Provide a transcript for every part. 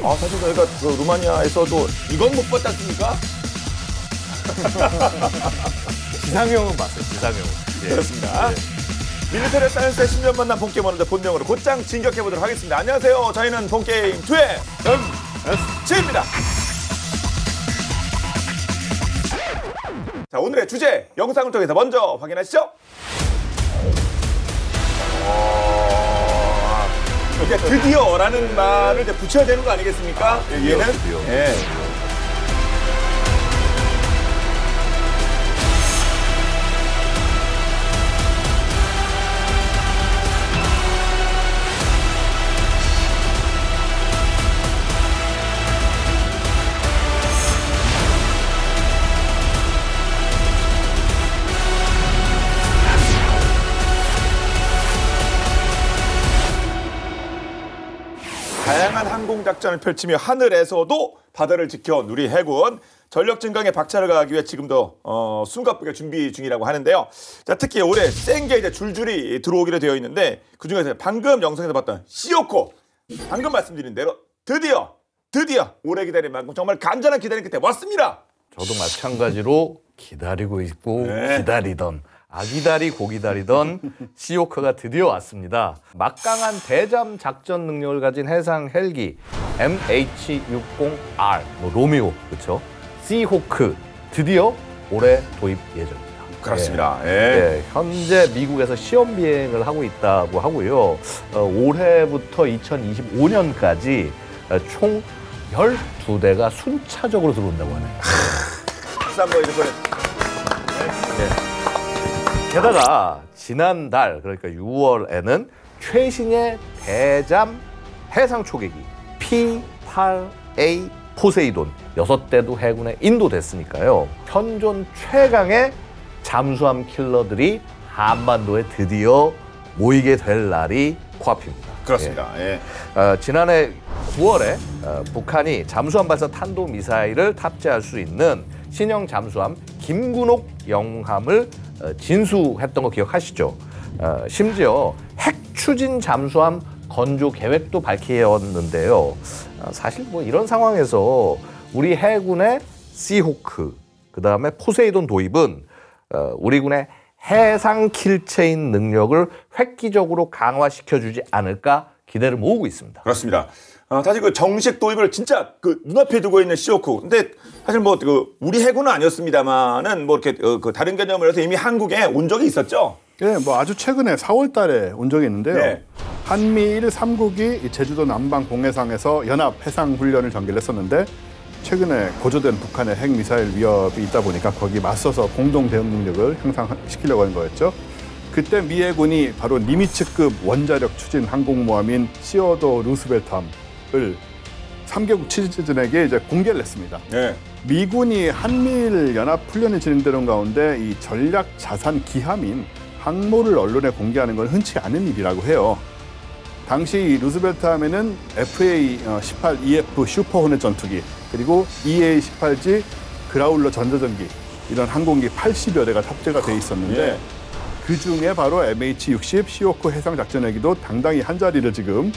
사실 저희가 그 루마니아에서도 이건 못 봤지 않습니까? 지상형은 봤어요, 지상형. 예. 그렇습니다. 예. 밀리터리 사이언스의 10년 만난 본게임원들 본명으로 곧장 진격해보도록 하겠습니다. 안녕하세요. 저희는 본게임 2의 MSG입니다. 자, 오늘의 주제 영상을 통해서 먼저 확인하시죠. 이제 드디어라는 말을 이제 붙여야 되는 거 아니겠습니까? 얘는 드디어. 예. 다양한 항공작전을 펼치며 하늘에서도 바다를 지켜 우리 해군 전력 증강에 박차를 가하기 위해 지금도 숨가쁘게 준비 중이라고 하는데요. 자, 특히 올해 센 게 이제 줄줄이 들어오기로 되어 있는데 그중에서 방금 영상에서 봤던 시오코, 방금 말씀드린 대로 드디어 오래 기다린 만큼 정말 간절한 기다림 끝에 왔습니다. 저도 마찬가지로 기다리고 있고 네. 기다리던 아기다리 고기다리던 시오크가 드디어 왔습니다. 막강한 대잠 작전 능력을 가진 해상 헬기 MH-60R, 로미오, 그렇죠? 시호크 드디어 올해 도입 예정입니다. 그렇습니다. 예. 네, 현재 미국에서 시험 비행을 하고 있다고 하고요. 올해부터 2025년까지 총 12대가 순차적으로 들어온다고 하네요. 박수 한번 해주세요. 게다가 지난달, 그러니까 6월에는 최신의 대잠 해상 초계기 P-8A 포세이돈 6대도 해군에 인도됐으니까요. 현존 최강의 잠수함 킬러들이 한반도에 드디어 모이게 될 날이 코앞입니다. 그렇습니다. 예. 지난해 9월에 북한이 잠수함 발사 탄도미사일을 탑재할 수 있는 신형 잠수함 김군옥 영함을 진수했던 거 기억하시죠? 심지어 핵 추진 잠수함 건조 계획도 밝혔는데요. 사실 뭐 이런 상황에서 우리 해군의 시호크, 그다음에 포세이돈 도입은 우리 군의 해상 킬체인 능력을 획기적으로 강화시켜주지 않을까 기대를 모으고 있습니다. 그렇습니다. 사실 그 정식 도입을 진짜 그 눈앞에 두고 있는 시오크. 근데 사실 뭐 그 우리 해군은 아니었습니다만은 뭐 이렇게 그 다른 개념을 해서 이미 한국에 온 적이 있었죠. 네, 뭐 아주 최근에 4월 달에 온 적이 있는데요. 네. 한미일 3국이 제주도 남방 공해상에서 연합 해상 훈련을 전개를 했었는데 최근에 고조된 북한의 핵미사일 위협이 있다 보니까 거기 맞서서 공동 대응 능력을 향상시키려고 하는 거였죠. 그때 미 해군이 바로 니미츠급 원자력 추진 항공모함인 시어도 루스벨트함을 3개국 취재진에게 이제 공개를 했습니다. 네. 미군이 한미일 연합 훈련이 진행되는 가운데 이 전략 자산 기함인 항모를 언론에 공개하는 건 흔치 않은 일이라고 해요. 당시 루스벨트함에는 FA-18EF 슈퍼호넷 전투기, 그리고 EA-18G 그라울러 전자전기, 이런 항공기 80여 대가 탑재가 돼 있었는데 예. 그중에 바로 MH-60 시오크 해상작전헬기도 당당히 한 자리를 지금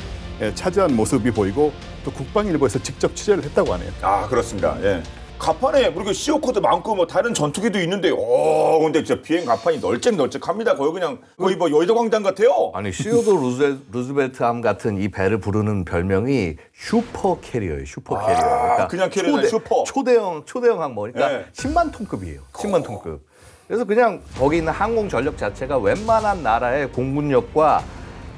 차지한 모습이 보이고 또 국방일보에서 직접 취재를 했다고 하네요. 아, 그렇습니다. 예. 가판에 뭐 시오크도 많고 뭐 다른 전투기도 있는데, 근데 진짜 비행 가판이 널찍널찍합니다. 거의 뭐 여의도 광장 같아요. 아니 시어도 루즈벨트함 같은 이 배를 부르는 별명이 슈퍼 캐리어예요. 슈퍼 캐리어. 그러니까 그냥 캐리어는 슈퍼. 초대형 항모. 그러니까 네. 10만 톤급이에요. 10만 톤급. 그래서 그냥 거기 있는 항공 전력 자체가 웬만한 나라의 공군력과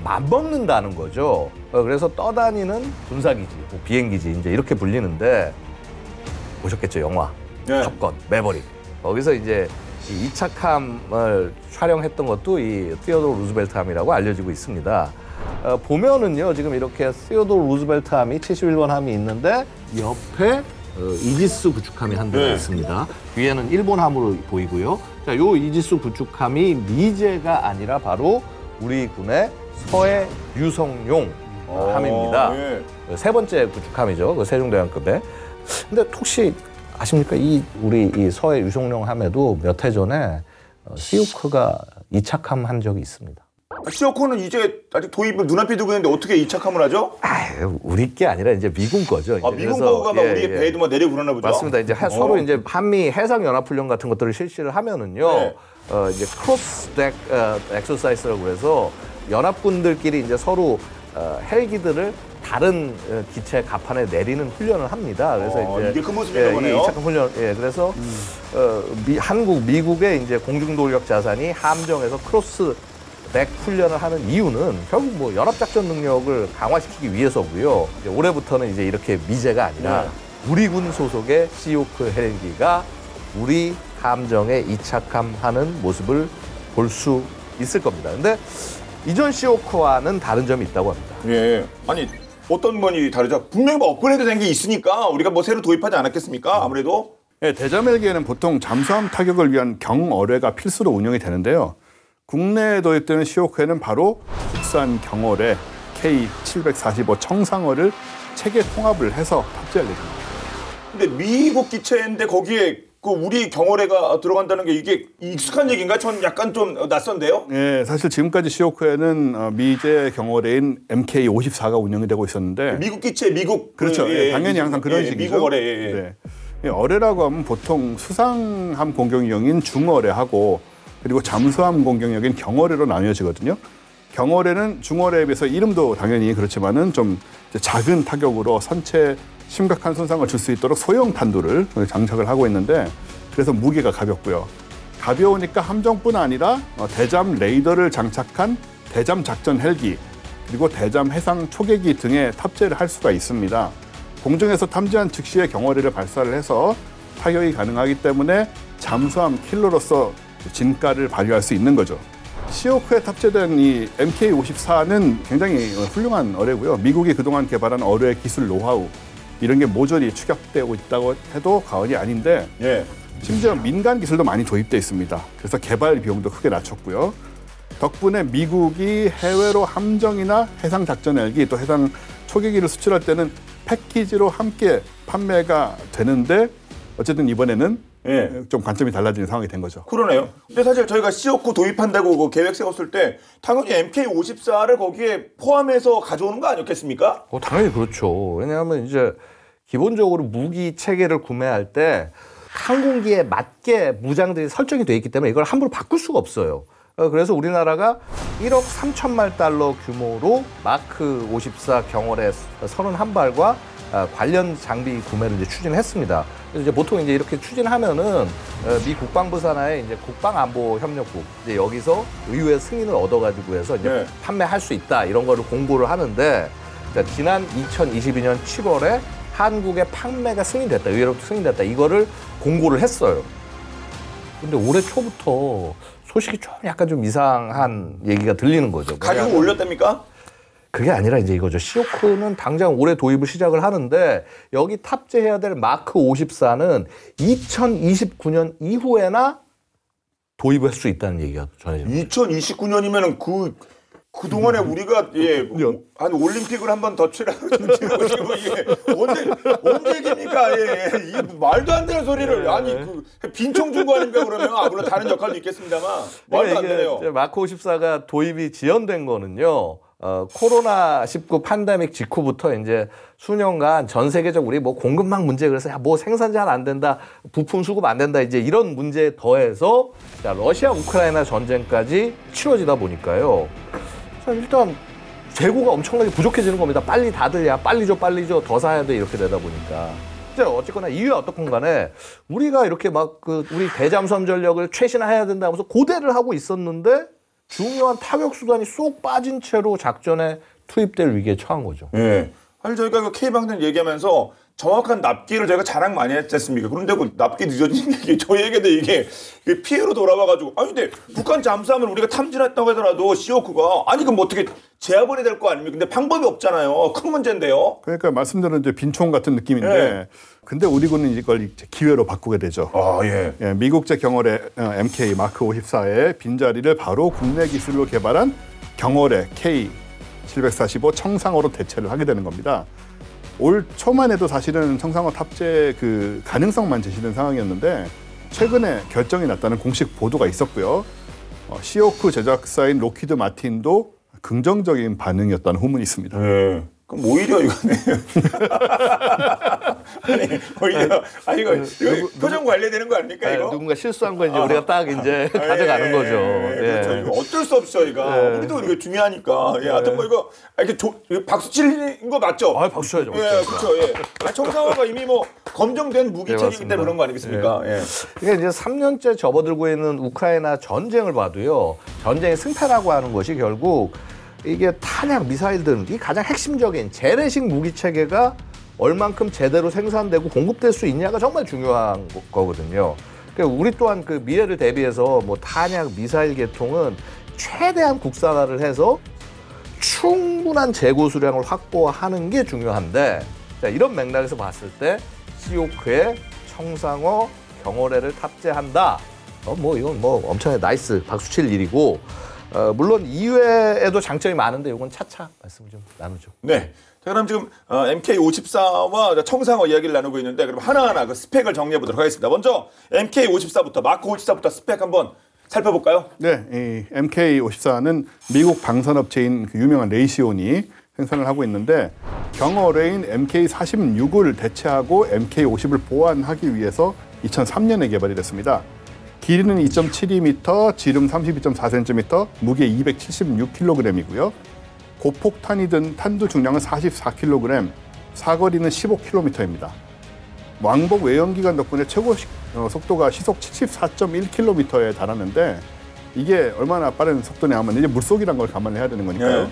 맞먹는다는 거죠. 그래서 떠다니는 군사기지, 비행기지 이제 이렇게 불리는데, 보셨겠죠, 영화 네. 탑건, 매버릭. 거기서 이제 이 이착함을 촬영했던 것도 이 시어도 루즈벨트함이라고 알려지고 있습니다. 보면은요, 지금 이렇게 시어도 루즈벨트함이 71번 함이 있는데 옆에 이지스 구축함이 한 대가 있습니다. 뒤에는 일본 함으로 보이고요. 자, 요 이지스 구축함이 미제가 아니라 바로 우리 군의 서해 유성용 함입니다. 예. 세 번째 구축함이죠. 그 세종대왕급에. 근데 혹시 아십니까? 우리 이 서해 유성용 함에도 몇 해 전에 시오크가 이착함 한 적이 있습니다. 시어코는 이제 아직 도입을 눈앞에 두고 있는데 어떻게 이착함을 하죠? 우리 게 아니라 이제 미군 거죠. 이제. 미군 그래서, 거가 막 우리의 배에도 막 내리고 그러나 보죠? 맞습니다. 이제 서로 이제 한미 해상 연합 훈련 같은 것들을 실시를 하면은요. 네. 이제 크로스 덱 엑서사이즈라고 해서 연합군들끼리 이제 서로 헬기들을 다른 기체 갑판에 내리는 훈련을 합니다. 그래서 이제 이게 그 모습인가 보네요. 이착함 훈련. 그래서 미국의 이제 공중동력 자산이 함정에서 크로스 덱 훈련을 하는 이유는 결국 뭐 연합작전 능력을 강화시키기 위해서고요. 이제 올해부터는 이제 이렇게 미제가 아니라 우리 군 소속의 시오크 헬기가 우리 함정에 이착함하는 모습을 볼 수 있을 겁니다. 근데 이전 시오크와는 다른 점이 있다고 합니다. 예. 아니 어떤 면이 다르죠? 분명히 뭐 업그레이드 된 게 있으니까 우리가 뭐 새로 도입하지 않았겠습니까? 아무래도. 네, 대잠 헬기에는 보통 잠수함 타격을 위한 경어뢰가 필수로 운영이 되는데요. 국내에 도입되는 시오크에는 바로 국산 경어뢰 K745 청상어를 체계 통합을 해서 탑재할 예정입니다. 근데 미국 기체인데 거기에 그 우리 경어뢰가 들어간다는 게 이게 익숙한 얘기인가? 전 약간 좀 낯선데요. 네, 사실 지금까지 시오크에는 미제 경어뢰인 MK54가 운영이 되고 있었는데 미국 기체, 미국 그렇죠. 당연히 항상 그런 식이죠. 미국 어뢰. 네. 어뢰라고 하면 보통 수상함 공격용인 중어뢰하고 그리고 잠수함 공격용인 경어뢰로 나뉘어지거든요. 경어뢰는 중어뢰에 비해서 이름도 당연히 그렇지만은 좀 작은 타격으로 선체에 심각한 손상을 줄 수 있도록 소형 탄두를 장착을 하고 있는데 그래서 무게가 가볍고요. 가벼우니까 함정뿐 아니라 대잠 레이더를 장착한 대잠 작전 헬기 그리고 대잠 해상 초계기 등에 탑재를 할 수가 있습니다. 공중에서 탐지한 즉시에 경어뢰를 발사를 해서 타격이 가능하기 때문에 잠수함 킬러로서 진가를 발휘할 수 있는 거죠. 시오크에 탑재된 이 MK54는 굉장히 훌륭한 어뢰고요. 미국이 그동안 개발한 어뢰 기술 노하우 이런 게 모조리 축약되고 있다고 해도 과언이 아닌데 심지어 민간 기술도 많이 도입돼 있습니다. 그래서 개발 비용도 크게 낮췄고요. 덕분에 미국이 해외로 함정이나 해상 작전 헬기 또 해상 초계기를 수출할 때는 패키지로 함께 판매가 되는데 어쨌든 이번에는 좀 관점이 달라지는 상황이 된 거죠. 그러네요. 근데 사실 저희가 시오크 도입한다고 그 계획 세웠을 때 당연히 MK54를 거기에 포함해서 가져오는 거 아니었겠습니까? 당연히 그렇죠. 왜냐하면 이제 기본적으로 무기 체계를 구매할 때 항공기에 맞게 무장들이 설정이 돼 있기 때문에 이걸 함부로 바꿀 수가 없어요. 그래서 우리나라가 1억 3천만 달러 규모로 마크 54 경어뢰 31발과 관련 장비 구매를 이제 추진했습니다. 그래서 이제 보통 이제 이렇게 추진하면은 미 국방부 산하의 이제 국방안보협력국 이제 여기서 의회 승인을 얻어가지고 해서 이제 판매할 수 있다 이런 거를 공고를 하는데 지난 2022년 7월에 한국의 판매가 승인됐다, 의회로부터 승인됐다 이거를 공고를 했어요. 근데 올해 초부터 소식이 좀 약간 좀 이상한 얘기가 들리는 거죠. 가격을 올렸답니까? 그게 아니라 이제 이거죠. 시오크는 당장 올해 도입을 시작을 하는데 여기 탑재해야 될 마크 54는 2029년 이후에나 도입을 할 수 있다는 얘기가 전해집니다. 2029년이면은 그동안에 우리가 한 올림픽을 한 번 더 치르고 이게 언제 얘기입니까? 이 말도 안 되는 소리를 아니 빈총 준 거 아닙니까 그러면 물론 다른 역할도 있겠습니다만 말도 안 되네요. 마크 54가 도입이 지연된 거는요. 코로나19 팬데믹 직후부터 이제 수년간 전 세계적 우리 뭐 공급망 문제 그래서 뭐 생산 잘 안 된다, 부품 수급 안 된다 이제 이런 문제에 더해서 러시아 우크라이나 전쟁까지 치러지다 보니까요. 일단 재고가 엄청나게 부족해지는 겁니다. 빨리 다들 빨리 줘 더 사야 돼 이렇게 되다 보니까. 이제 어쨌거나 이유에 어떻건 간에 우리가 이렇게 막 우리 대잠수함 전력을 최신화해야 된다 하면서 고대를 하고 있었는데 중요한 타격 수단이 쏙 빠진 채로 작전에 투입될 위기에 처한 거죠. 사실 저희가 그 K방송 얘기하면서 정확한 납기를 저희가 자랑 많이 했지 않습니까? 그런데 그 납기 늦어진 게 저희에게도 이게 피해로 돌아와가지고 아니 근데 북한 잠수함을 우리가 탐지했다고 하더라도 시오크가 아니 그럼 뭐 어떻게 제압을 해야 될 거 아닙니까? 근데 방법이 없잖아요. 큰 문제인데요. 그러니까 말씀대로 이제 빈총 같은 느낌인데 근데 우리 군은 이걸 이제 기회로 바꾸게 되죠. 미국제 경어뢰 MK 마크 54의 빈자리를 바로 국내 기술로 개발한 경어뢰 K745 청상어로 대체를 하게 되는 겁니다. 올 초만 해도 사실은 청상어 탑재 그 가능성만 제시된 상황이었는데 최근에 결정이 났다는 공식 보도가 있었고요. 시오크 제작사인 로키드 마틴도 긍정적인 반응이었다는 후문이 있습니다. 네. 그럼 오히려 이거는 아니 오히려 이거 표정 관리되는 거 아닙니까 이거? 누군가 실수한 거 이제 우리가 딱 이제 가져가는 거죠. 그렇죠. 이거 어쩔 수 없어 이거. 우리도 이거 중요하니까. 하여튼 뭐 이거 이렇게 박수 치는 거 맞죠? 아, 박수 쳐야죠. 그렇죠. 예. 청상화가 이미 뭐 검증된 무기체계이기 때문에 그런 거 아니겠습니까? 예. 이게 이제 3년째 접어들고 있는 우크라이나 전쟁을 봐도요. 전쟁의 승패라고 하는 것이 결국 이게 탄약, 미사일 등 이 가장 핵심적인 재래식 무기 체계가 얼만큼 제대로 생산되고 공급될 수 있냐가 정말 중요한 거거든요. 그러니까 우리 또한 그 미래를 대비해서 뭐 탄약, 미사일 계통은 최대한 국산화를 해서 충분한 재고 수량을 확보하는 게 중요한데, 자, 이런 맥락에서 봤을 때 시오크에 청상어, 경어뢰를 탑재한다. 뭐 이건 뭐 엄청나게 나이스 박수 칠 일이고. 물론 이외에도 장점이 많은데 이건 차차 말씀 좀 나누죠. 네. 자, 그럼 지금 MK54와 청상어 이야기를 나누고 있는데 그럼 하나하나 그 스펙을 정리해 보도록 하겠습니다. 먼저 MK54부터 마크 54부터 스펙 한번 살펴볼까요? 네, 이 MK54는 미국 방산업체인 그 유명한 레이시온이 생산을 하고 있는데 경어뢰인 MK46을 대체하고 MK50을 보완하기 위해서 2003년에 개발이 됐습니다. 길이는 2.72m, 지름 32.4cm, 무게 276kg이고요. 고폭탄이 든 탄두 중량은 44kg, 사거리는 15km입니다. 왕복 외연기관 덕분에 최고 속도가 시속 74.1km에 달하는데 이게 얼마나 빠른 속도냐 하면 이제 물속이란 걸 감안을 해야 되는 거니까요.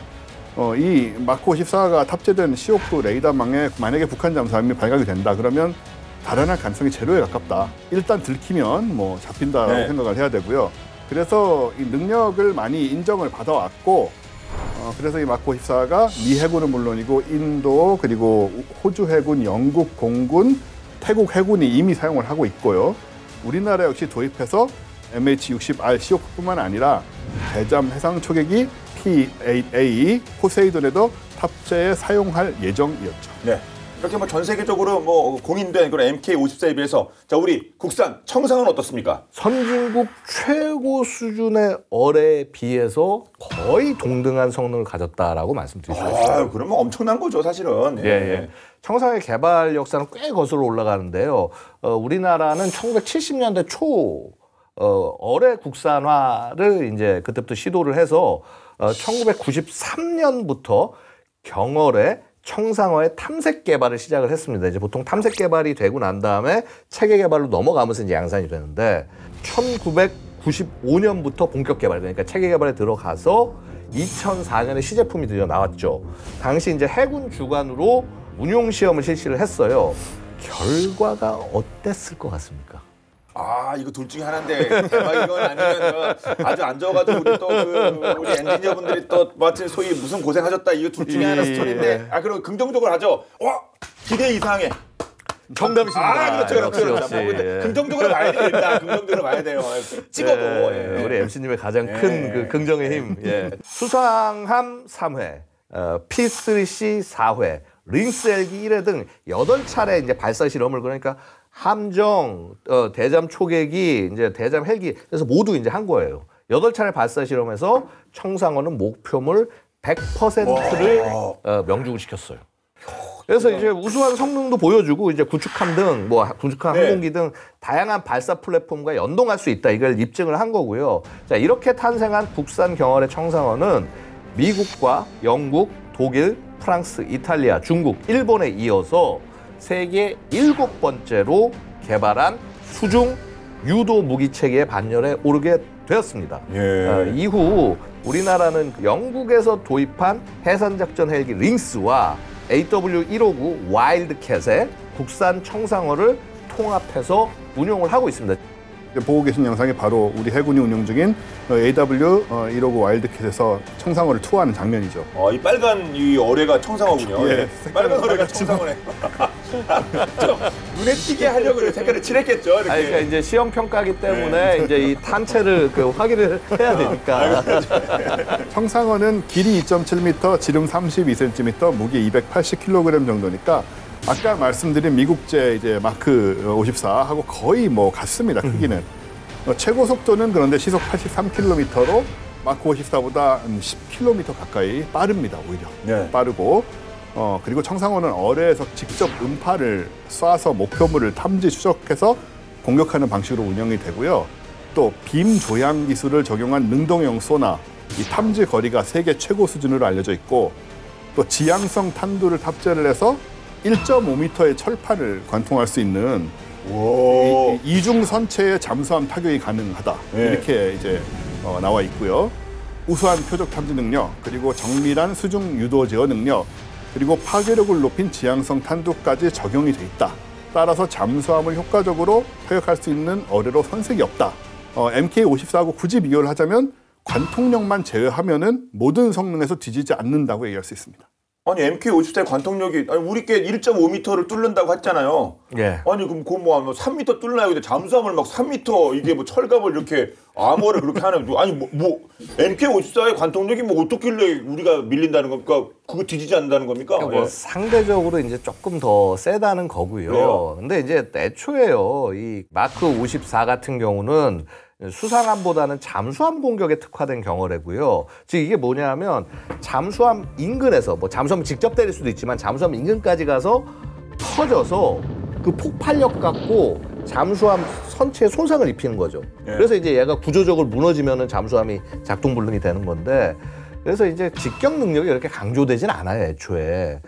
이 마크 54가 탑재된 시오크 레이더망에 만약에 북한 잠수함이 발각이 된다 그러면 달아날 가능성이 제로에 가깝다. 일단 들키면 뭐 잡힌다고 생각을 해야 되고요. 그래서 이 능력을 많이 인정을 받아왔고, 그래서 이 마크 54가 미 해군은 물론이고 인도 그리고 호주 해군, 영국 공군, 태국 해군이 이미 사용을 하고 있고요. 우리나라 역시 도입해서 MH-60R 시오크뿐만 아니라 대잠 해상 초계기 P-8A 포세이돈에도 탑재해 사용할 예정이었죠. 네. 이렇게 뭐 전 세계적으로 뭐 공인된 그런 MK54에 비해서 자 우리 국산 청상은 어떻습니까? 선진국 최고 수준의 어뢰에 비해서 거의 동등한 성능을 가졌다라고 말씀드릴 수 있어요. 그러면 엄청난 거죠, 사실은. 예. 청상의 개발 역사는 꽤 거슬러 올라가는데요. 우리나라는 1970년대 초 어뢰 국산화를 이제 그때부터 시도를 해서 1993년부터 경어뢰 청상어의 탐색 개발을 시작을 했습니다. 이제 보통 탐색 개발이 되고 난 다음에 체계 개발로 넘어가면서 이제 양산이 되는데 1995년부터 본격 개발, 그러니까 체계 개발에 들어가서 2004년에 시제품이 드디어 나왔죠. 당시 이제 해군 주관으로 운용 시험을 실시를 했어요. 결과가 어땠을 것 같습니까? 이거 둘 중에 하나인데 대박이건 아니면 아주 안 좋아가지고 우리 또 우리 엔지니어분들이 또 마침 소위 무슨 고생하셨다 이거 둘 중에 하나 스토리인데 그럼 긍정적으로 하죠. 기대 이상의 정답이십니다. 그렇죠. 역시. 긍정적으로 봐야 됩니다. 긍정적으로 봐야 돼요. 찍어도. 우리 MC님의 가장 큰 그 긍정의 힘. 수상함 3회, P3C 4회, 링스 헬기 1회 등 8차례 이제 발사 실험을 그러니까 함정, 대잠 초계기, 이제 대잠 헬기 그래서 모두 이제 한 거예요. 8차례 발사 실험에서 청상어는 목표물 100%를 명중을 시켰어요. 그래서 이제 우수한 성능도 보여주고 이제 구축함 등 뭐 구축함 항공기 등 다양한 발사 플랫폼과 연동할 수 있다. 이걸 입증을 한 거고요. 자, 이렇게 탄생한 국산 경어뢰 청상어는 미국과 영국, 독일, 프랑스, 이탈리아, 중국, 일본에 이어서 세계 7번째로 개발한 수중 유도 무기 체계의 반열에 오르게 되었습니다. 이후 우리나라는 영국에서 도입한 해산작전 헬기 링스와 AW159 와일드캣의 국산 청상어를 통합해서 운용을 하고 있습니다. 보고 계신 영상이 바로 우리 해군이 운용 중인 AW159 와일드캣에서 청상어를 투하하는 장면이죠. 이 빨간 이 어뢰가 청상어군요. 빨간 어뢰가 청상어네. 눈에 띄게 하려고 그래 색깔을 칠했겠죠. 이렇게. 그러니까 이제 시험 평가기 때문에 이제 이 탄체를 확인을 해야 되니까. 청상어는 길이 2.7m, 지름 32cm, 무게 280kg 정도니까 아까 말씀드린 미국제 이제 마크 54하고 거의 뭐 같습니다. 크기는. 최고 속도는 그런데 시속 83km로 마크 54보다 10km 가까이 빠릅니다. 오히려 네. 빠르고 그리고 청상호는 어뢰에서 직접 음파를 쏴서 목표물을 탐지 추적해서 공격하는 방식으로 운영이 되고요. 또 빔 조향 기술을 적용한 능동형 소나 이 탐지 거리가 세계 최고 수준으로 알려져 있고 또 지향성 탄두를 탑재를 해서 1.5m의 철판을 관통할 수 있는 이중 선체의 잠수함 타격이 가능하다. 네. 이렇게 이제 나와 있고요. 우수한 표적 탐지 능력, 그리고 정밀한 수중 유도 제어 능력, 그리고 파괴력을 높인 지향성 탄두까지 적용이 돼 있다. 따라서 잠수함을 효과적으로 타격할 수 있는 어뢰로 손색이 없다. MK54하고 굳이 비교를 하자면 관통력만 제외하면은 모든 성능에서 뒤지지 않는다고 얘기할 수 있습니다. 아니 MK54의 관통력이 우리께 1.5m를 뚫는다고 했잖아요. 예. 아니 그럼 그뭐 3m 뚫나요? 근데 잠수함을 막 3m 이게 뭐 철갑을 이렇게 아머를 그렇게 하는 아니 뭐 MK54의 관통력이 뭐 어떻길래 우리가 밀린다는 겁니까? 그거 뒤지지 않는다는 겁니까? 그러니까 뭐 예. 상대적으로 이제 조금 더 세다는 거고요. 그래요? 근데 이제 애초에요. 이 마크 54 같은 경우는 수상함보다는 잠수함 공격에 특화된 경어래고요. 즉 이게 뭐냐면 잠수함 인근에서 뭐 잠수함을 직접 때릴 수도 있지만 잠수함 인근까지 가서 터져서 그 폭발력 갖고 잠수함 선체에 손상을 입히는 거죠. 예. 그래서 이제 얘가 구조적으로 무너지면은 잠수함이 작동불능이 되는 건데 그래서 이제 직격 능력이 이렇게 강조되진 않아요, 애초에.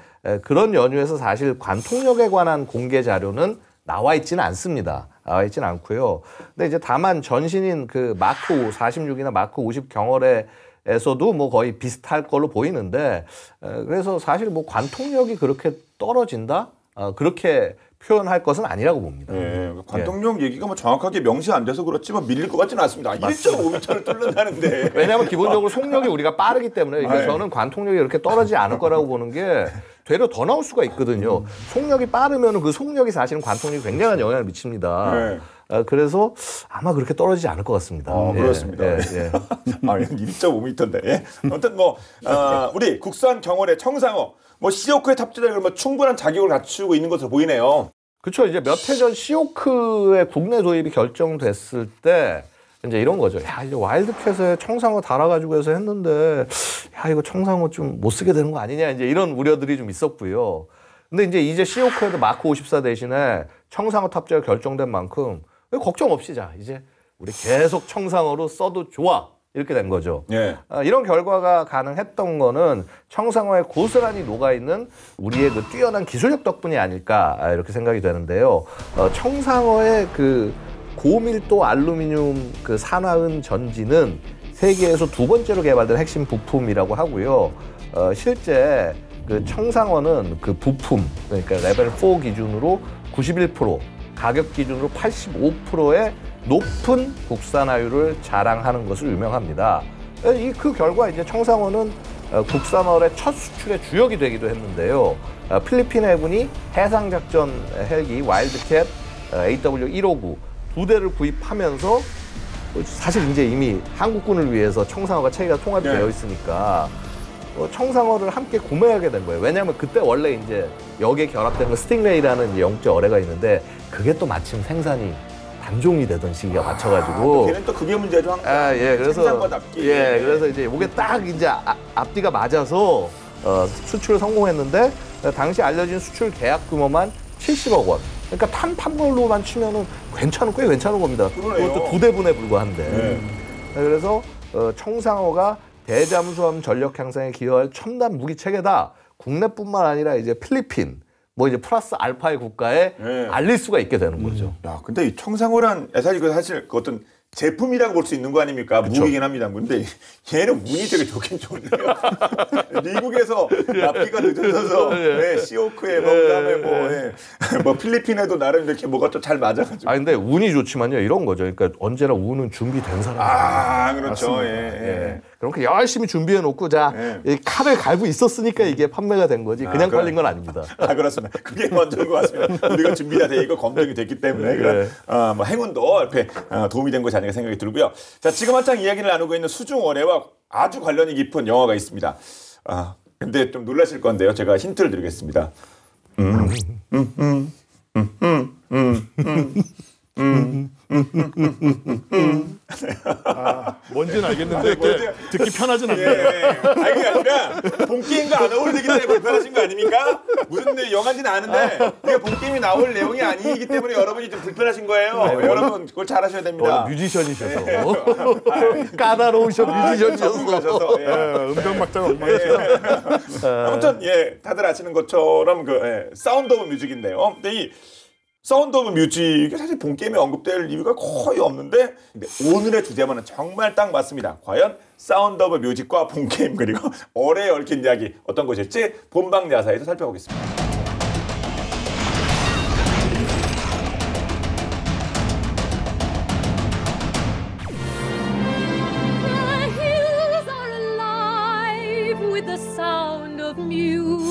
그런 연유에서 사실 관통력에 관한 공개 자료는 나와 있지는 않습니다. 나와 있지는 않고요. 근데 이제 다만 전신인 그 마크 46이나 마크 50 경어래에서도 뭐 거의 비슷할 걸로 보이는데 그래서 사실 뭐 관통력이 그렇게 떨어진다? 그렇게 표현할 것은 아니라고 봅니다. 예, 관통력 얘기가 뭐 정확하게 명시 안 돼서 그렇지만 밀릴 것 같지는 않습니다. 1.5m를 뚫는다는데. 왜냐하면 기본적으로 속력이 우리가 빠르기 때문에 그러니까 네. 저는 관통력이 이렇게 떨어지지 않을 거라고 보는 게 되려 더 나올 수가 있거든요. 속력이 빠르면 그 속력이 사실은 관통력에 굉장한 영향을 미칩니다. 네. 그래서 아마 그렇게 떨어지지 않을 것 같습니다. 그렇습니다. 예. 1.5m인데. 예. 아무튼 뭐 우리 국산 경월의 청상호 뭐 시오크에 탑재될 뭐 충분한 자격을 갖추고 있는 것으로 보이네요. 그렇죠. 이제 몇 해 전 시오크의 국내 도입이 결정됐을 때 이제 이런 거죠. 야, 이제 와일드캣에 청상호 달아가지고 해서 했는데, 야, 이거 청상호 좀 못 쓰게 되는 거 아니냐, 이제 이런 우려들이 좀 있었고요. 근데 이제 시오크에도 마크 54 대신에 청상호 탑재가 결정된 만큼 걱정 없이 자, 이제 우리 계속 청상호로 써도 좋아. 이렇게 된 거죠. 예. 이런 결과가 가능했던 거는 청상호에 고스란히 녹아있는 우리의 그 뛰어난 기술력 덕분이 아닐까 이렇게 생각이 되는데요. 청상호의 그 고밀도 알루미늄 그 산화은 전지는 세계에서 두 번째로 개발된 핵심 부품이라고 하고요. 실제 그 청상호는 그 부품, 그러니까 레벨 4 기준으로 91%, 가격 기준으로 85%의 높은 국산화율을 자랑하는 것으로 유명합니다. 그 결과 이제 청상호는 국산어의 첫 수출의 주역이 되기도 했는데요. 필리핀 해군이 해상작전 헬기 와일드캣 AW159 두 대를 구입하면서 사실 이제 이미 한국군을 위해서 청상호가 체계가 통합이 되어 있으니까 청상호를 함께 구매하게 된 거예요. 왜냐하면 그때 원래 이제 여기에 결합된 거 스팅레이라는 영국제 어뢰가 있는데 그게 또 마침 생산이 단종이 되던 시기가 맞춰가지고. 걔는 또 그게 문제죠 항상. 그래서 생산과 납기. 그래서 이제 이게 딱 이제 앞뒤가 맞아서 수출을 성공했는데 당시 알려진 수출 계약 규모만 70억 원. 그러니까 탄 걸로만 치면은 꽤 괜찮은 겁니다. 그러네요. 그것도 2대분에 불과한데. 그래서 청상호가 대잠수함 전력 향상에 기여할 첨단 무기 체계다. 국내뿐만 아니라 이제 필리핀. 뭐 이제 플러스 알파의 국가에 알릴 수가 있게 되는 거죠. 야, 근데 이 청상호란 사실 그 어떤 제품이라고 볼 수 있는 거 아닙니까? 그쵸. 무기긴 합니다. 근데 얘는 운이 되게 좋긴 좋네요. 미국에서 납기가 늦어져서 시오크에 그다음에 뭐 필리핀에도 나름 이렇게 뭐가 또 잘 맞아가지고. 근데 운이 좋지만요 이런 거죠. 그러니까 언제나 운은 준비된 사람. 그렇죠. 그렇게 열심히 준비해 놓고 이 칼을 갈고 있었으니까 이게 판매가 된 거지. 그냥 팔린 건 아닙니다. 그렇습니다. 그게 먼저인 것 같습니다. 우리가 준비가 돼 있고 검증이 됐기 때문에 그런 뭐 행운도 이렇게 도움이 된 것이 아닌가 생각이 들고요. 자, 지금 한창 이야기를 나누고 있는 수중어뢰와 아주 관련이 깊은 영화가 있습니다. 근데 좀 놀라실 건데요. 제가 힌트를 드리겠습니다. 뭔지는 알겠는데 이렇게 듣기 편하진 않네요. 예. 아니 그게 아니라 본 게임과 안 어울리기 때문에 불편하신 거 아닙니까? 무슨 영화인지는 아는데 이게 본 게임이 나올 내용이 아니기 때문에 여러분이 좀 불편하신 거예요. 여러분 그걸 잘 하셔야 됩니다. 뮤지션이셔서 까다로우셔 뮤지션이셔서 음정 박자가 엉망이죠. 아무튼 예 다들 아시는 것처럼 사운드 오브 뮤직인데요. 근데 이 사운드 오브 뮤직이 사실 본 게임에 언급될 이유가 거의 없는데 근데 오늘의 주제만은 정말 딱 맞습니다. 과연 사운드 오브 뮤직과 본 게임 그리고 어뢰에 얽힌 이야기 어떤 것일지 본방 야사에서 살펴보겠습니다.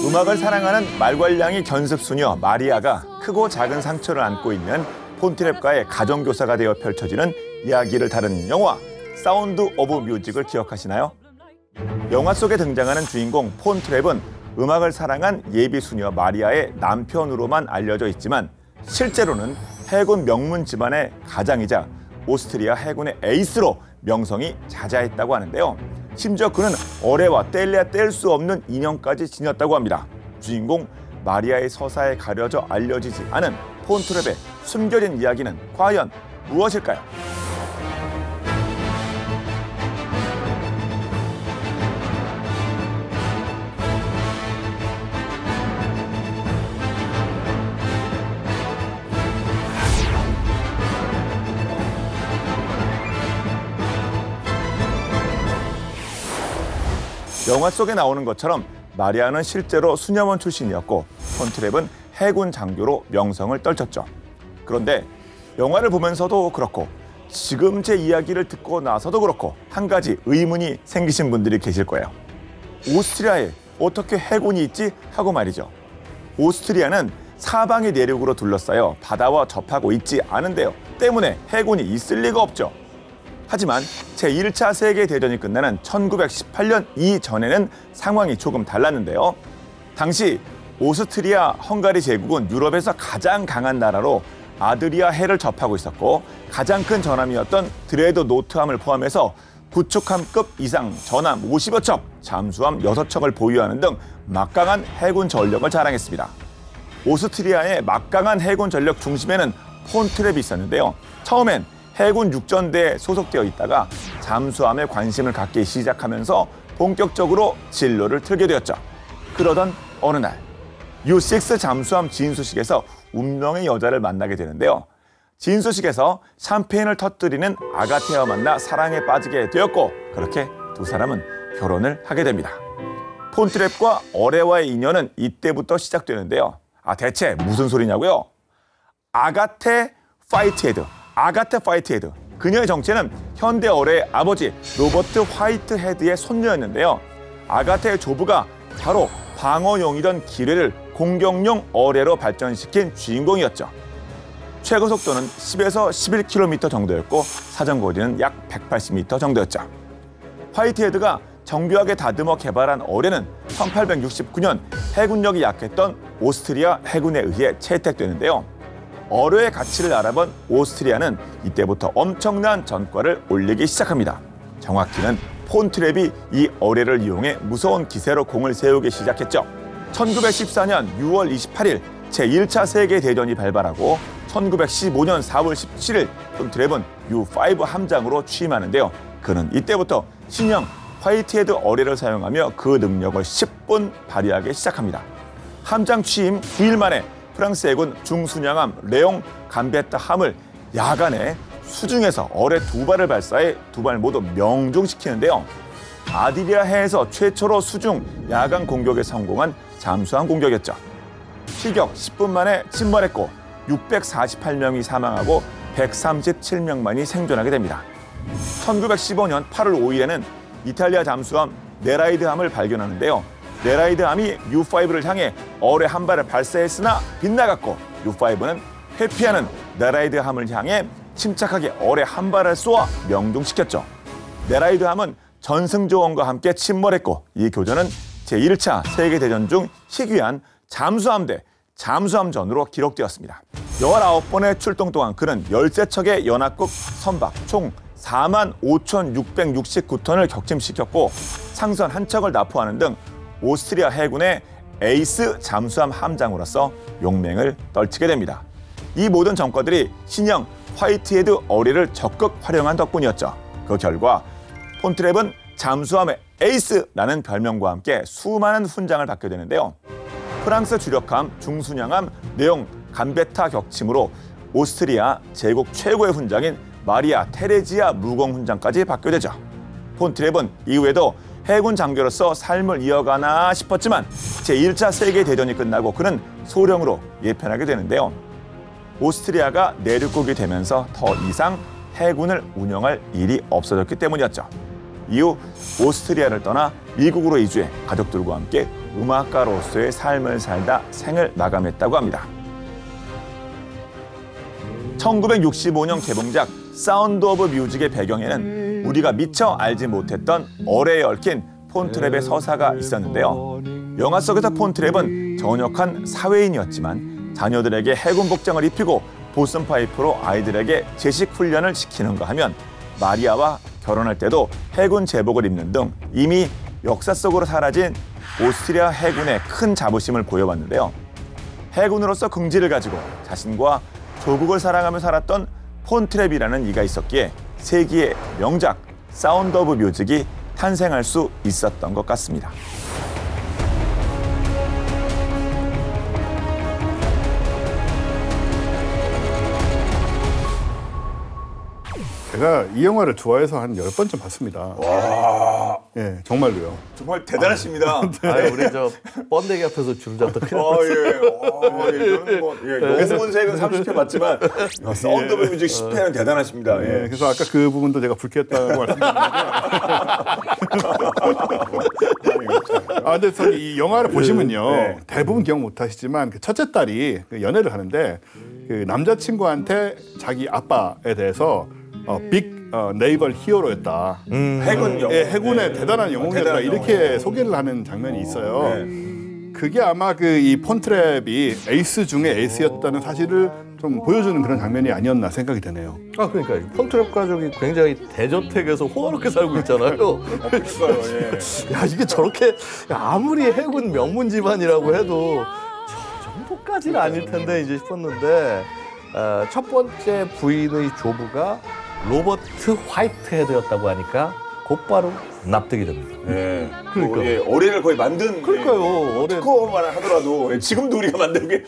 음악을 사랑하는 말괄량이 견습수녀 마리아가 크고 작은 상처를 안고 있는 폰트랩과의 가정교사가 되어 펼쳐지는 이야기를 다룬 영화 사운드 오브 뮤직을 기억하시나요? 영화 속에 등장하는 주인공 폰트랩은 음악을 사랑한 예비수녀 마리아의 남편으로만 알려져 있지만 실제로는 해군 명문 집안의 가장이자 오스트리아 해군의 에이스로 명성이 자자했다고 하는데요. 심지어 그는 어뢰와 뗄래야 뗄 수 없는 인형까지 지녔다고 합니다. 주인공 마리아의 서사에 가려져 알려지지 않은 폰트랩의 숨겨진 이야기는 과연 무엇일까요? 영화 속에 나오는 것처럼 마리아는 실제로 수녀원 출신이었고 폰트랩은 해군 장교로 명성을 떨쳤죠. 그런데 영화를 보면서도 그렇고 지금 제 이야기를 듣고 나서도 그렇고 한 가지 의문이 생기신 분들이 계실 거예요. 오스트리아에 어떻게 해군이 있지? 하고 말이죠. 오스트리아는 사방이 내륙으로 둘러싸여 바다와 접하고 있지 않은데요. 때문에 해군이 있을 리가 없죠. 하지만 제1차 세계대전이 끝나는 1918년 이전에는 상황이 조금 달랐는데요. 당시 오스트리아 헝가리 제국은 유럽에서 가장 강한 나라로 아드리아 해를 접하고 있었고 가장 큰 전함이었던 드레드노트함을 포함해서 구축함급 이상 전함 50여 척, 잠수함 6척을 보유하는 등 막강한 해군 전력을 자랑했습니다. 오스트리아의 막강한 해군 전력 중심에는 폰트랩이 있었는데요. 처음엔 해군 육전대에 소속되어 있다가 잠수함에 관심을 갖기 시작하면서 본격적으로 진로를 틀게 되었죠. 그러던 어느 날 U6 잠수함 진수식에서 운명의 여자를 만나게 되는데요. 진수식에서 샴페인을 터뜨리는 아가테와 만나 사랑에 빠지게 되었고 그렇게 두 사람은 결혼을 하게 됩니다. 폰트랩과 어뢰와의 인연은 이때부터 시작되는데요. 대체 무슨 소리냐고요? 아가테 파이트헤드. 그녀의 정체는 현대 어뢰의 아버지 로버트 화이트헤드의 손녀였는데요. 아가테의 조부가 바로 방어용이던 기뢰를 공격용 어뢰로 발전시킨 주인공이었죠. 최고 속도는 10에서 11km 정도였고 사정 거리는 약 180m 정도였죠. 화이트헤드가 정교하게 다듬어 개발한 어뢰는 1869년 해군력이 약했던 오스트리아 해군에 의해 채택되는데요. 어뢰의 가치를 알아본 오스트리아는 이때부터 엄청난 전과를 올리기 시작합니다. 정확히는 폰트랩이 이 어뢰를 이용해 무서운 기세로 공을 세우기 시작했죠. 1914년 6월 28일 제1차 세계대전이 발발하고 1915년 4월 17일 폰트랩은 U5 함장으로 취임하는데요. 그는 이때부터 신형 화이트헤드 어뢰를 사용하며 그 능력을 10분 발휘하기 시작합니다. 함장 취임 9일 만에 프랑스 해군 중순양함 레옹 감베타 함을 야간에 수중에서 어뢰 2발을 발사해 2발 모두 명중시키는데요. 아드리아 해에서 최초로 수중 야간 공격에 성공한 잠수함 공격이었죠. 피격 10분 만에 침몰했고 648명이 사망하고 137명만이 생존하게 됩니다. 1915년 8월 5일에는 이탈리아 잠수함 네라이드함을 발견하는데요. 네라이드함이 U5를 향해 어뢰 한 발을 발사했으나 빗나갔고 U5는 회피하는 네라이드함을 향해 침착하게 어뢰 한 발을 쏘아 명중시켰죠. 네라이드함은 전승조원과 함께 침몰했고 이 교전은 제1차 세계대전 중 희귀한 잠수함 대 잠수함전으로 기록되었습니다. 19번의 출동 동안 그는 13척의 연합국 선박 총 45,669톤을 격침시켰고 상선 한 척을 납포하는 등 오스트리아 해군의 에이스 잠수함 함장으로서 용맹을 떨치게 됩니다. 이 모든 전과들이 신형 화이트헤드 어뢰를 적극 활용한 덕분이었죠. 그 결과 폰트랩은 잠수함의 에이스라는 별명과 함께 수많은 훈장을 받게 되는데요. 프랑스 주력함 중순양함 내용 간베타 격침으로 오스트리아 제국 최고의 훈장인 마리아 테레지아 무공 훈장까지 받게 되죠. 폰트랩은 이후에도 해군 장교로서 삶을 이어가나 싶었지만 제1차 세계대전이 끝나고 그는 소령으로 예편하게 되는데요. 오스트리아가 내륙국이 되면서 더 이상 해군을 운영할 일이 없어졌기 때문이었죠. 이후 오스트리아를 떠나 미국으로 이주해 가족들과 함께 음악가로서의 삶을 살다 생을 마감했다고 합니다. 1965년 개봉작 사운드 오브 뮤직의 배경에는 우리가 미처 알지 못했던 어뢰에 얽힌 폰트랩의 서사가 있었는데요. 영화 속에서 폰트랩은 전역한 사회인이었지만 자녀들에게 해군 복장을 입히고 보슨 파이프로 아이들에게 제식 훈련을 시키는가 하면 마리아와 결혼할 때도 해군 제복을 입는 등 이미 역사 속으로 사라진 오스트리아 해군의 큰 자부심을 보여왔는데요. 해군으로서 긍지를 가지고 자신과 조국을 사랑하며 살았던 폰트랩이라는 이가 있었기에 세기의 명작 사운드 오브 뮤직이 탄생할 수 있었던 것 같습니다. 제가 이 영화를 좋아해서 한 10번쯤 봤습니다. 와, 예, 정말로요. 정말 대단하시습니다. 우리 저 번데기 앞에서 줄 잡다 큰일 났어요. 저는 뭐, 영문색은 30회 봤지만 사운드 오브 뮤직 10회는 대단하십니다. 예, 그래서 아까 그 부분도 제가 불쾌했다고 말씀드렸는데 근데 저는 이 영화를 보시면요. 대부분 기억 못 하시지만 그 첫째 딸이 연애를 하는데 그 남자친구한테 자기 아빠에 대해서 빅 네이벌 히어로였다. 해군 영웅. 예, 해군의 대단한 영웅이었다. 이렇게 소개를 하는 장면이 있어요. 그게 아마 그 이 폰트랩이 에이스 중에 에이스였다는 사실을 좀 보여주는 그런 장면이 아니었나 생각이 되네요. 그러니까 폰트랩 가족이 굉장히 대저택에서 호화롭게 살고 있잖아요. 그러니까요. 예. 야, 이게 저렇게 아무리 해군 명문 집안이라고 해도 저 정도까지는 아닐 텐데 이제 싶었는데 첫 번째 부인의 조부가 로버트 화이트헤드였다고 하니까 곧바로 납득이 됩니다. 예. 그러니까. 예, 어뢰를 거의 만든. 그러니까요. 어뢰. 특허만 하더라도 지금도 우리가 만들고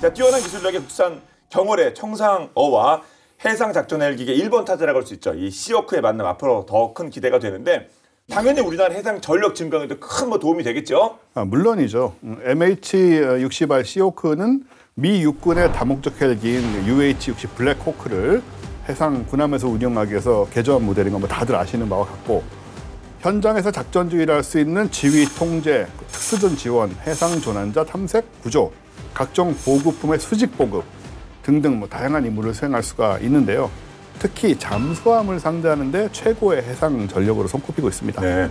자, 뛰어난 기술력의 국산 경어뢰 청상어와 해상 작전 헬기의 1번 타자라고 할 수 있죠. 이 시오크의 만남 앞으로 더 큰 기대가 되는데 당연히 우리나라 해상 전력 증강에도 큰 도움이 되겠죠. 물론이죠. MH-60R 시오크는 미 육군의 다목적 헬기인 UH-60 블랙호크를 해상 군함에서 운영하기 위해서 개조한 모델인 건 다들 아시는 바와 같고 현장에서 작전 지휘를 할 수 있는 지휘 통제, 특수전 지원, 해상 조난자 탐색, 구조, 각종 보급품의 수직 보급 등등 다양한 임무를 수행할 수가 있는데요. 특히 잠수함을 상대하는데 최고의 해상 전력으로 손꼽히고 있습니다. 네.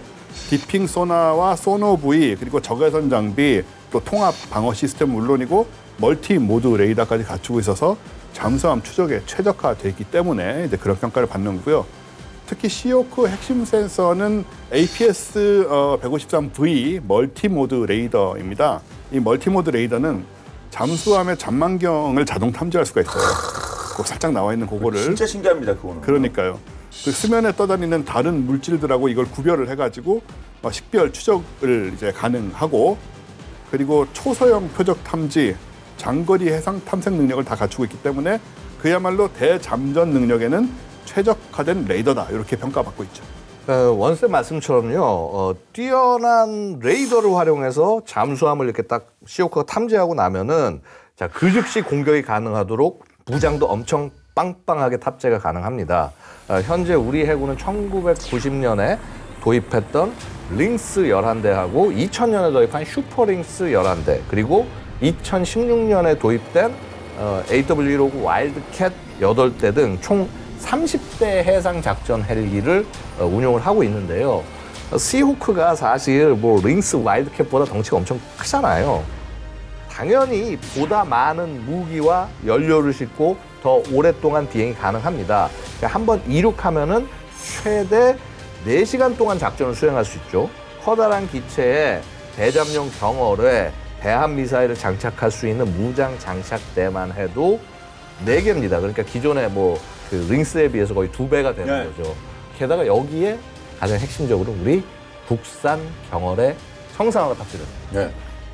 디핑 소나와 소노부이 그리고 적외선 장비 또 통합 방어 시스템 물론이고 멀티 모드 레이더까지 갖추고 있어서 잠수함 추적에 최적화되어 있기 때문에 이제 그런 평가를 받는 거고요. 특히 시오크 핵심 센서는 APS 153V 멀티 모드 레이더입니다. 이 멀티 모드 레이더는 잠수함의 잔망경을 자동 탐지할 수가 있어요. 꼭 살짝 나와 있는 그거를. 진짜 신기합니다, 그거는. 그러니까요. 그 수면에 떠다니는 다른 물질들하고 이걸 구별을 해가지고 식별 추적을 이제 가능하고 그리고 초소형 표적 탐지, 장거리 해상 탐색 능력을 다 갖추고 있기 때문에 그야말로 대잠전 능력에는 최적화된 레이더다 이렇게 평가받고 있죠. 원쌤 말씀처럼요. 뛰어난 레이더를 활용해서 잠수함을 이렇게 딱 시오크가 탐지하고 나면은 자, 그 즉시 공격이 가능하도록 무장도 엄청 빵빵하게 탑재가 가능합니다. 현재 우리 해군은 1990년에 도입했던 링스 11대하고 2000년에 도입한 슈퍼링스 11대 그리고 2016년에 도입된 AW159 와일드캣 8대 등 총 30대 해상 작전 헬기를 운용을 하고 있는데요. 시호크가 사실 뭐 링스 와일드캣보다 덩치가 엄청 크잖아요. 당연히 보다 많은 무기와 연료를 싣고 더 오랫동안 비행이 가능합니다. 한번 이륙하면은 최대 4시간 동안 작전을 수행할 수 있죠. 커다란 기체에 대잠용 경어로에 대함 미사일을 장착할 수 있는 무장 장착대만 해도 4개입니다. 그러니까 기존의 뭐 그 링스에 비해서 거의 2배가 되는 거죠. 게다가 여기에 가장 핵심적으로 우리 국산 경어의 청상화가 탑재됩니다. 네.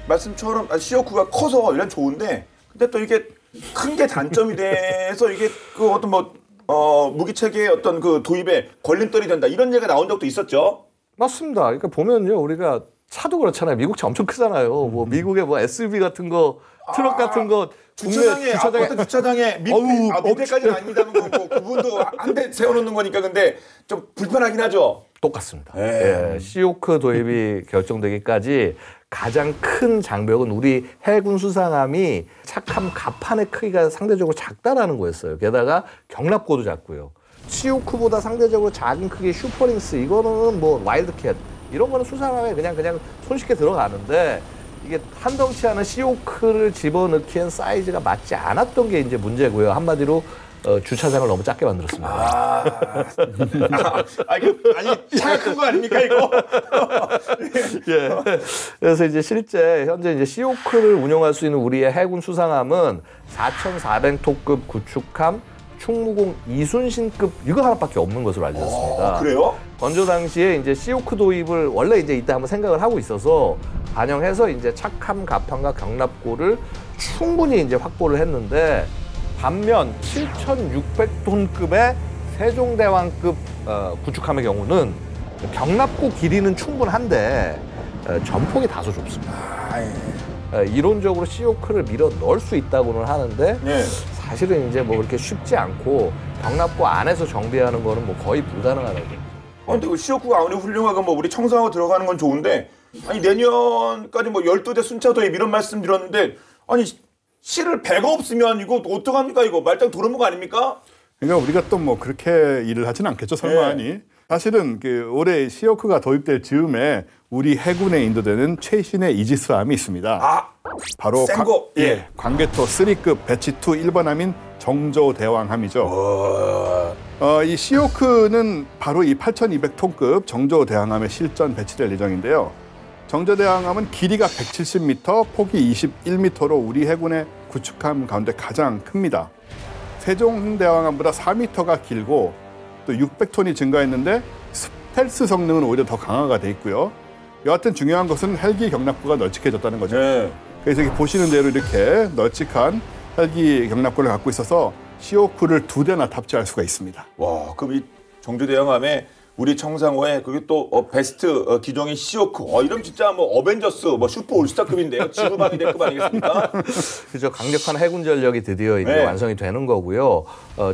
말씀처럼 시호크가 커서 이런 좋은데 근데 또 이게 큰 게 단점이 돼서 이게 그 어떤 무기 체계의 어떤 그 도입에 걸림돌이 된다 이런 얘기가 나온 적도 있었죠. 맞습니다. 그러니까 보면요, 우리가 차도 그렇잖아요. 미국 차 엄청 크잖아요. 뭐 미국의 뭐 SUV 같은 거, 트럭 같은 거, 주차장에 아파트 주차장에 밑에까지는 아닙니다만 뭐 그분도 한 대 세워놓는 거니까 근데 좀 불편하긴 하죠. 똑같습니다. 예, 시호크 도입이 결정되기까지 가장 큰 장벽은 우리 해군 수상함이 착함 갑판의 크기가 상대적으로 작다라는 거였어요. 게다가 경납고도 작고요. 시호크보다 상대적으로 작은 크기의 슈퍼링스, 이거는 뭐 와일드캣 이런 거는 수상함에 그냥 손쉽게 들어가는데 이게 한 덩치 하는 시호크를 집어넣기엔 사이즈가 맞지 않았던 게 이제 문제고요. 한마디로 주차장을 너무 작게 만들었습니다. 아니 차가 큰 거 아닙니까 이거? 예. 그래서 이제 실제 현재 이제 시호크를 운용할 수 있는 우리의 해군 수상함은 4,400톤급 구축함, 충무공 이순신급 이거 하나밖에 없는 것으로 알려졌습니다. 그래요? 건조 당시에 이제 시호크 도입을 원래 이제 이때 한번 생각을 하고 있어서 반영해서 이제 착함, 갑판과 경납고를 충분히 이제 확보를 했는데 반면 7,600톤급의 세종대왕급 구축함의 경우는 경납고 길이는 충분한데 전폭이 다소 좁습니다. 이론적으로 시호크를 밀어 넣을 수 있다고는 하는데 네. 사실은 이제 뭐 그렇게 쉽지 않고 경납고 안에서 정비하는 거는 뭐 거의 불가능하다고. 근데 그 시호크가 아무리 훌륭하고 뭐 우리 청상하고 들어가는 건 좋은데 아니 내년까지 뭐 12대 순차 도입 이런 말씀 드렸는데 아니 실을 배가 없으면 이거 어떡합니까 이거 말짱 도루묵 아닙니까? 그러니까 우리가 또 뭐 그렇게 일을 하진 않겠죠, 설마하니. 사실은 그 올해 시호크가 도입될 즈음에 우리 해군에 인도되는 최신의 이지스함이 있습니다. 바로 센 거. 예. 광개토 3급 배치 2 1번함인 정조대왕함이죠. 이 시호크는 바로 이 8,200톤급 정조대왕함에 실전 배치될 예정인데요. 정조대왕함은 길이가 170m, 폭이 21m로 우리 해군의 구축함 가운데 가장 큽니다. 세종대왕함보다 4m가 길고 또 600톤이 증가했는데 스텔스 성능은 오히려 더 강화가 돼 있고요. 여하튼 중요한 것은 헬기 경납고가 널찍해졌다는 거죠. 네. 그래서 보시는 대로 이렇게 널찍한 헬기 경납고를 갖고 있어서 시호크를 2대나 탑재할 수가 있습니다. 와, 그럼 이 정조대왕함에 우리 청상호에 그게 또 베스트 기종인 시호크. 이러면 진짜 뭐 어벤져스, 뭐 슈퍼 올스타급인데요. 지구방위 대급 아니겠습니까? 그죠. 강력한 해군 전력이 드디어 이제 네. 완성이 되는 거고요.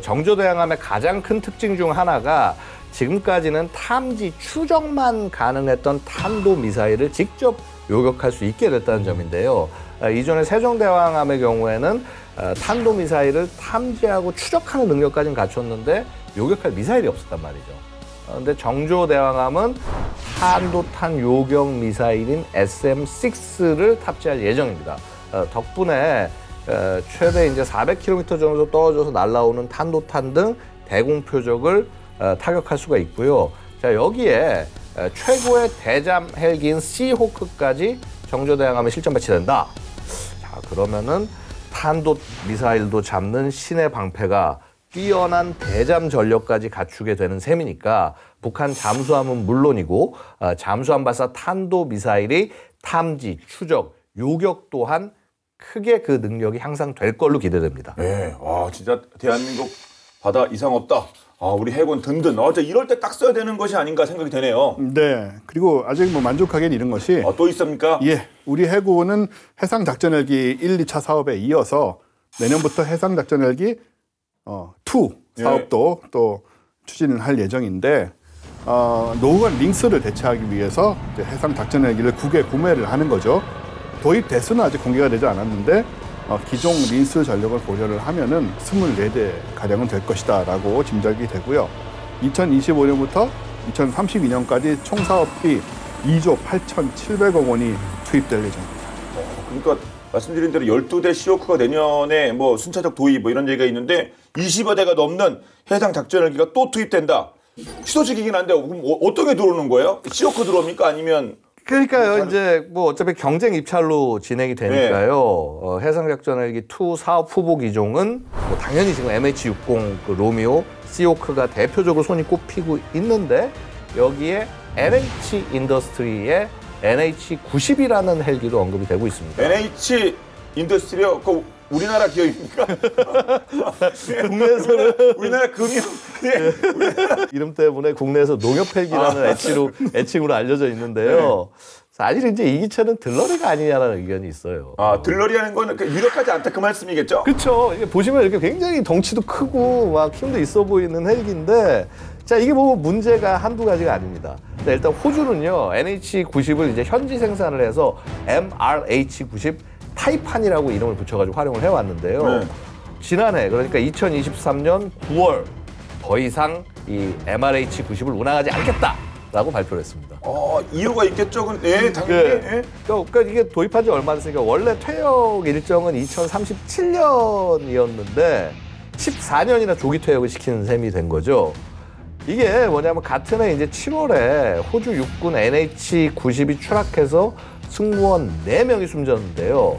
정조대왕함의 가장 큰 특징 중 하나가 지금까지는 탐지 추적만 가능했던 탄도 미사일을 직접 요격할 수 있게 됐다는 점인데요. 이전에 세종대왕함의 경우에는 탄도 미사일을 탐지하고 추적하는 능력까지는 갖췄는데 요격할 미사일이 없었단 말이죠. 근데 정조대왕함은 탄도탄 요격 미사일인 SM-6를 탑재할 예정입니다. 덕분에 최대 이제 400km 정도 떨어져서 날아오는 탄도탄 등 대공 표적을 타격할 수가 있고요. 자, 여기에 최고의 대잠 헬기인 시호크까지 정조대왕함에 실전 배치된다. 자, 그러면은 탄도 미사일도 잡는 신의 방패가 뛰어난 대잠 전력까지 갖추게 되는 셈이니까 북한 잠수함은 물론이고 잠수함 발사 탄도 미사일이 탐지, 추적, 요격 또한 크게 그 능력이 향상될 걸로 기대됩니다. 네, 와 진짜 대한민국 바다 이상 없다. 우리 해군 든든. 이럴 때 딱 써야 되는 것이 아닌가 생각이 되네요. 네. 그리고 아직 뭐 만족하기엔 이런 것이 또 있습니까? 예, 우리 해군은 해상작전헬기 1, 2차 사업에 이어서 내년부터 해상작전헬기 2 사업도 또 추진을 할 예정인데 노후한 링스를 대체하기 위해서 이제 해상작전헬기를 9개 구매를 하는 거죠. 도입 대수는 아직 공개가 되지 않았는데 기종 린스 전력을 고려를 하면은 24대 가량은 될 것이다라고 짐작이 되고요. 2025년부터 2032년까지 총 사업비 2조 8,700억 원이 투입될 예정입니다. 그러니까 말씀드린 대로 12대 시오크가 내년에 뭐 순차적 도입 뭐 이런 얘기가 있는데 20여 대가 넘는 해상 작전 헬기가 또 투입된다. 시도직이긴 한데 그럼 어떻게 들어오는 거예요? 시오크 들어옵니까? 아니면 그러니까요. 이제 뭐 어차피 경쟁 입찰로 진행이 되니까요. 해상작전 헬기 2 사업 후보 기종은 뭐 당연히 지금 MH60 그 로미오, 시오크가 대표적으로 손이 꼽히고 있는데 여기에 NH 인더스트리의 NH90이라는 헬기도 언급이 되고 있습니다. NH 인더스트리요? 그 우리나라 기업입니까? 국내에서는 우리나라 금융 이름 때문에 국내에서 농협 헬기라는 애칭으로 알려져 있는데요. 사실 이제 이 기체는 들러리가 아니냐라는 의견이 있어요. 들러리하는 거는 유력하지 않다 그 말씀이겠죠? 그렇죠. 이게 보시면 이렇게 굉장히 덩치도 크고 막 힘도 있어 보이는 헬기인데, 자 이게 뭐 문제가 한두 가지가 아닙니다. 일단 호주는요 NH90을 이제 현지 생산을 해서 MRH90 타이판이라고 이름을 붙여가지고 활용을 해왔는데요. 지난해 그러니까 2023년 9월 더 이상 이 MRH90을 운항하지 않겠다라고 발표를 했습니다. 이유가 있겠죠? 당연히. 그러니까 이게 도입한 지 얼마 안 됐으니까 원래 퇴역 일정은 2037년이었는데 14년이나 조기 퇴역을 시키는 셈이 된 거죠. 이게 뭐냐면 같은 해 이제 7월에 호주 육군 NH90이 추락해서 승무원 4명이 숨졌는데요.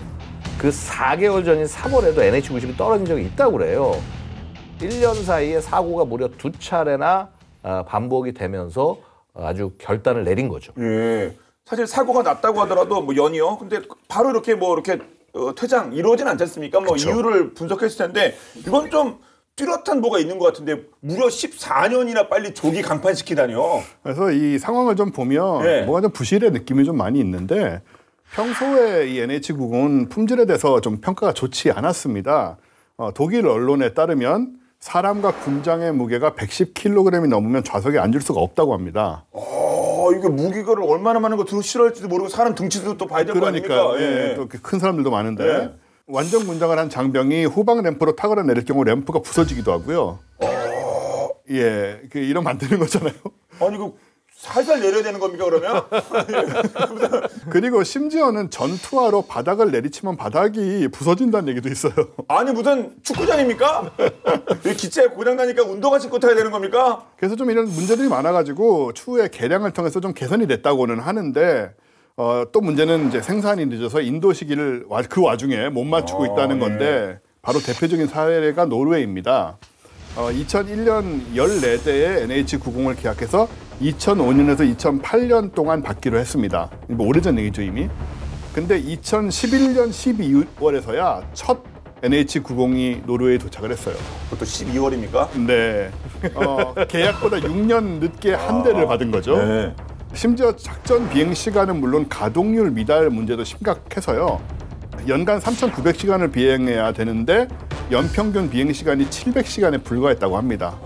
그 4개월 전인 3월에도 NH90이 떨어진 적이 있다고 그래요. 1년 사이에 사고가 무려 2차례나 반복이 되면서 아주 결단을 내린 거죠. 예. 사실 사고가 났다고 하더라도 뭐 연이요. 근데 바로 이렇게 퇴장 이루어지는 않지 않습니까? 뭐 그쵸. 이유를 분석했을 텐데 이건 좀 뚜렷한 뭐가 있는 것 같은데 무려 14년이나 빨리 조기 강판시키다니요. 그래서 이 상황을 좀 보면 뭐가 좀 부실의 느낌이 좀 많이 있는데 평소에 이 NH90은 품질에 대해서 좀 평가가 좋지 않았습니다. 독일 언론에 따르면 사람과 군장의 무게가 110kg이 넘으면 좌석에 앉을 수가 없다고 합니다. 이게 무게를 얼마나 많은 거 싫어할지도 모르고 사람 등치도 또 봐야 될 거 아닙니까? 그러니까 또 큰 사람들도 많은데 완전 군장을 한 장병이 후방 램프로 타거나 내릴 경우 램프가 부서지기도 하고요. 이러면 안 되는 거잖아요. 아니 살살 내려야 되는 겁니까 그러면? 그리고 심지어는 전투화로 바닥을 내리치면 바닥이 부서진다는 얘기도 있어요. 아니 무슨 축구장입니까? 기차에 고장 나니까 운동화 신고 타야 되는 겁니까? 그래서 좀 이런 문제들이 많아가지고 추후에 개량을 통해서 좀 개선이 됐다고는 하는데 또 문제는 이제 생산이 늦어서 인도 시기를 그 와중에 못 맞추고 있다는 건데 바로 대표적인 사례가 노르웨이입니다. 2001년 14대의 NH90을 계약해서 2005년에서 2008년 동안 받기로 했습니다. 뭐 오래전 얘기죠 이미. 근데 2011년 12월에서야 첫 NH90이 노르웨이에 도착을 했어요. 그것도 12월입니까? 네. 계약보다 6년 늦게 한 대를 받은 거죠. 네. 심지어 작전 비행 시간은 물론 가동률 미달 문제도 심각해서요. 연간 3,900시간을 비행해야 되는데 연평균 비행 시간이 700시간에 불과했다고 합니다.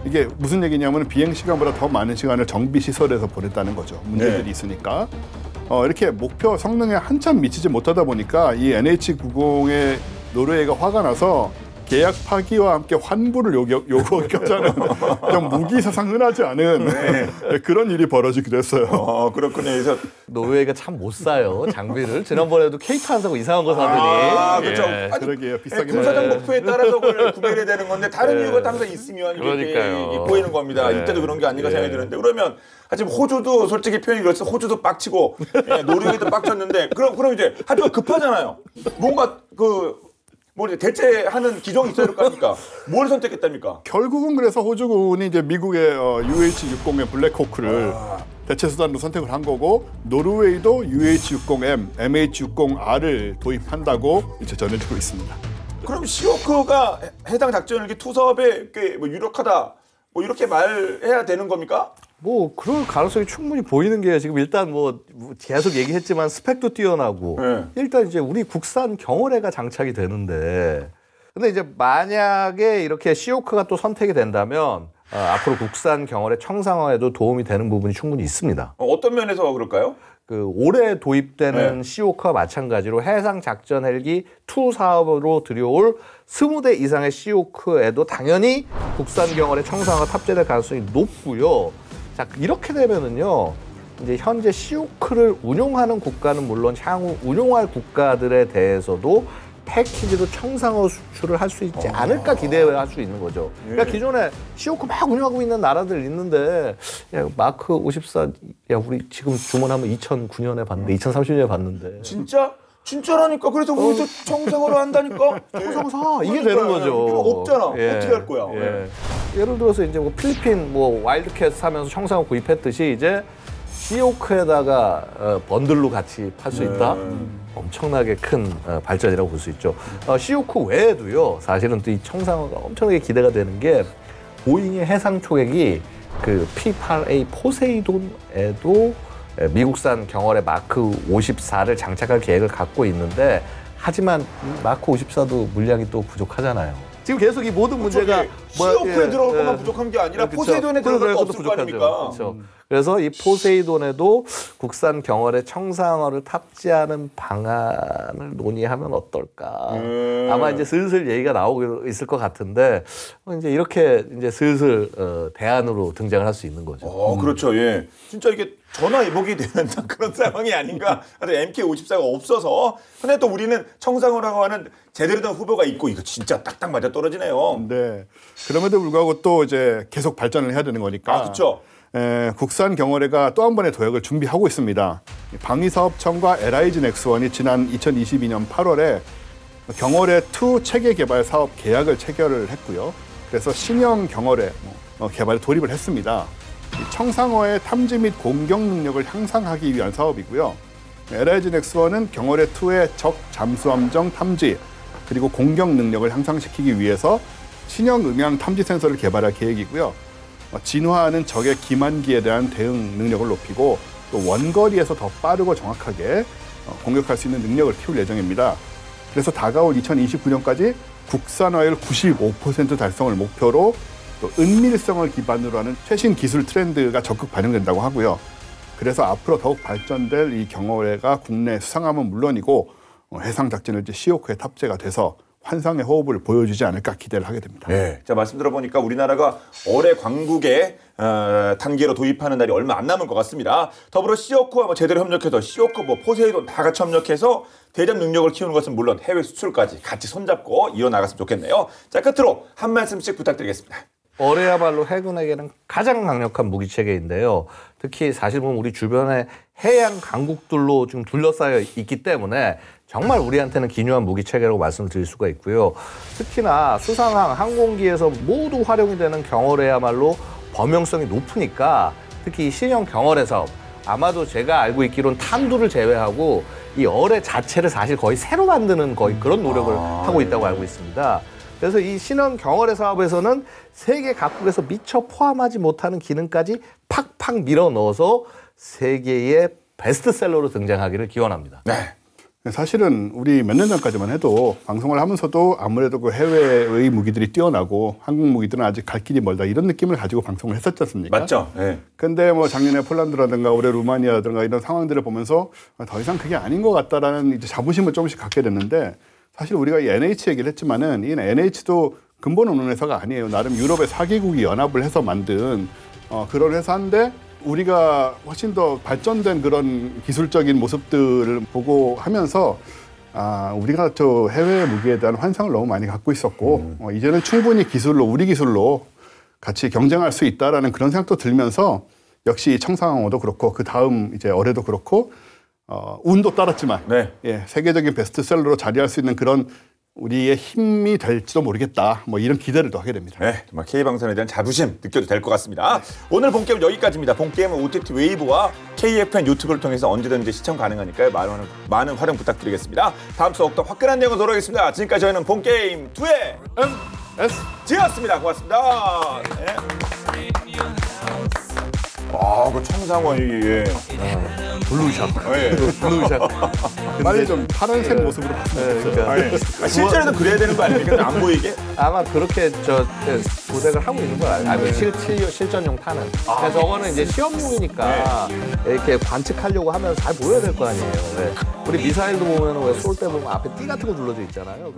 이게 무슨 얘기냐면 비행 시간보다 더 많은 시간을 정비 시설에서 보냈다는 거죠. 문제들이 있으니까. 이렇게 목표 성능에 한참 미치지 못하다 보니까 이 NH90에 노르웨이가 화가 나서 계약 파기와 함께 환불을 요구하자는 좀 무기사상 흔하지 않은 그런 일이 벌어지기도 했어요. 그렇군요. 그래서 노르웨이가 참 못 사요 장비를. 지난번에도 케이트 안 사고 이상한 거 사더니. 그렇죠. 그러게요. 비싸게 군사적 목표에 따라서 그걸 구매를 해야 되는 건데 다른 이유가 항상 있으면 그러니까요. 이렇게 보이는 겁니다. 이때도 그런 게 아닌가 생각이 드는데 그러면 하지만 호주도 솔직히 표현이 그렇죠. 호주도 빡치고 노르웨이도 빡쳤는데 그럼 이제 하지만 급하잖아요. 뭔가 대체하는 기종이 있어야 될 거 아닙니까? 뭘 선택했답니까? 결국은 그래서 호주군이 이제 미국의 UH-60의 블랙호크를 대체 수단으로 선택을 한 거고 노르웨이도 UH-60M, MH-60R을 도입한다고 이제 전해지고 있습니다. 그럼 시오크가 해당 작전헬기 투사업에 꽤 유력하다 이렇게 말해야 되는 겁니까? 뭐 그럴 가능성이 충분히 보이는 게 지금 일단 뭐 계속 얘기했지만 스펙도 뛰어나고 일단 이제 우리 국산 경호례가 장착이 되는데 근데 이제 만약에 이렇게 시오크가 또 선택이 된다면 앞으로 국산 경호례 청상화에도 도움이 되는 부분이 충분히 있습니다. 어떤 면에서 그럴까요? 그 올해 도입되는 CO크와 마찬가지로 해상 작전 헬기 2 사업으로 들여올 20대 이상의 CO크에도 당연히 국산 경월의 청상화가 탑재될 가능성이 높고요. 자, 이렇게 되면은요. 이제 현재 CO크를 운용하는 국가는 물론 향후 운용할 국가들에 대해서도 패키지로 청상화 수출을 할 수 있지 않을까 기대할 수 있는 거죠. 그러니까 기존에 CO크 막 운영하고 있는 나라들 있는데 야, 마크 54, 야 우리 지금 주문하면 2009년에 봤는데 2030년에 봤는데 진짜라니까. 그래서 우리도 청상화로 한다니까. 청상화 이게 되는 거죠. 없잖아. 어떻게 할 거야? 예를 들어서 이제 뭐 필리핀 뭐 와일드캣 사면서 청상화 구입했듯이 이제 CO크에다가 번들로 같이 팔 수 있다. 엄청나게 큰 발전이라고 볼 수 있죠. CO크 외에도요. 사실은 또 이 청상화가 엄청나게 기대가 되는 게 보잉의 해상 초객이 그 P-8A 포세이돈에도 미국산 경월의 마크 54를 장착할 계획을 갖고 있는데 하지만 마크 54도 물량이 또 부족하잖아요. 지금 계속 이 모든 문제가 CO크에 들어올 것만 부족한 게 아니라 포세이돈에 들어갈 거 없을 거 아닙니까? 그렇죠. 그래서 이 포세이돈에도 국산 경월의 청상화를 탑재하는 방안을 논의하면 어떨까. 아마 이제 슬슬 얘기가 나오고 있을 것 같은데 이제 이렇게 이제 슬슬 대안으로 등장을 할 수 있는 거죠. 그렇죠. 예. 진짜 이게 전화위복이 되는 그런 상황이 아닌가. MK54가 없어서. 근데 또 우리는 청상화라고 하는 제대로 된 후보가 있고 이거 진짜 딱딱 맞아 떨어지네요. 네. 그럼에도 불구하고 또 이제 계속 발전을 해야 되는 거니까. 그렇죠. 국산 경월회가 또 한 번의 도약을 준비하고 있습니다. 방위사업청과 LIG 넥스원이 지난 2022년 8월에 경월회 2 체계 개발 사업 계약을 체결을 했고요. 그래서 신형 경월회 개발에 돌입을 했습니다. 청상화의 탐지 및 공격 능력을 향상하기 위한 사업이고요. LIG 넥스원은 경월회 2의 적 잠수함정 탐지 그리고 공격 능력을 향상시키기 위해서 신형 음향 탐지 센서를 개발할 계획이고요. 진화하는 적의 기만기에 대한 대응 능력을 높이고 또 원거리에서 더 빠르고 정확하게 공격할 수 있는 능력을 키울 예정입니다. 그래서 다가올 2029년까지 국산화율 95% 달성을 목표로 또 은밀성을 기반으로 하는 최신 기술 트렌드가 적극 반영된다고 하고요. 그래서 앞으로 더욱 발전될 이 경월회가 국내 수상함은 물론이고 해상 작전을 이제 CO크에 탑재가 돼서 환상의 호흡을 보여주지 않을까 기대를 하게 됩니다. 네. 자, 말씀 들어보니까 우리나라가 올해 광국에 단계로 도입하는 날이 얼마 안 남은 것 같습니다. 더불어 CO크와 제대로 협력해서 CO크, 포세이돈 다 같이 협력해서 대접 능력을 키우는 것은 물론 해외 수출까지 같이 손잡고 이어나갔으면 좋겠네요. 자, 끝으로 한 말씀씩 부탁드리겠습니다. 올해야말로 해군에게는 가장 강력한 무기체계인데요. 특히 사실 보면 우리 주변에 해양 강국들로 지금 둘러싸여 있기 때문에 정말 우리한테는 기묘한 무기체계라고 말씀을 드릴 수가 있고요. 특히나 수상항, 항공기에서 모두 활용이 되는 경월에야말로 범용성이 높으니까 특히 이 신형 경월의 사업, 아마도 제가 알고 있기로는 탄두를 제외하고 이 어뢰 자체를 사실 거의 새로 만드는 거의 그런 노력을 하고 있다고 알고 있습니다. 그래서 이 신형 경월의 사업에서는 세계 각국에서 미처 포함하지 못하는 기능까지 팍팍 밀어 넣어서 세계의 베스트셀러로 등장하기를 기원합니다. 네. 사실은 우리 몇 년 전까지만 해도 방송을 하면서도 아무래도 그 해외의 무기들이 뛰어나고 한국 무기들은 아직 갈 길이 멀다 이런 느낌을 가지고 방송을 했었지 않습니까? 맞죠. 네. 근데 작년에 폴란드라든가 올해 루마니아라든가 이런 상황들을 보면서 더 이상 그게 아닌 것 같다라는 이제 자부심을 조금씩 갖게 됐는데 사실 우리가 이 NH 얘기를 했지만은 이 NH도 근본 없는 회사가 아니에요. 나름 유럽의 4개국이 연합을 해서 만든 그런 회사인데 우리가 훨씬 더 발전된 그런 기술적인 모습들을 보고 하면서 우리가 저 해외 무기에 대한 환상을 너무 많이 갖고 있었고 이제는 충분히 우리 기술로 같이 경쟁할 수 있다라는 그런 생각도 들면서 역시 청상항어도 그렇고 그 다음 이제 어뢰도 그렇고 운도 따랐지만 네. 예, 세계적인 베스트셀러로 자리할 수 있는 그런 우리의 힘이 될지도 모르겠다. 이런 기대를 또 하게 됩니다. 네, 정말 K방송에 대한 자부심 느껴도 될 것 같습니다. 오늘 본게임은 여기까지입니다. 본게임은 OTT 웨이브와 KFN 유튜브를 통해서 언제든지 시청 가능하니까요. 많은 활용 부탁드리겠습니다. 다음 주 더욱더 화끈한 내용으로 돌아오겠습니다. 지금까지 저희는 본게임 2의 MSG였습니다. 고맙습니다. 네. 그 청상원이 예. 블루샷. 예. 블루샷. 빨리 좀 파란색 모습으로 봤으면 좋겠어요. 아니, 실제로는 그래야 되는 거 아닙니까? 안 보이게? 아마 그렇게 도색을 하고 있는 걸 알고 실전용 타는. 그래서 저거는 이제 시험용이니까 이렇게 관측하려고 하면 잘 보여야 될 거 아니에요. 우리 미사일도 보면 왜 쏠 때 보면 앞에 띠 같은 거 둘러져 있잖아요.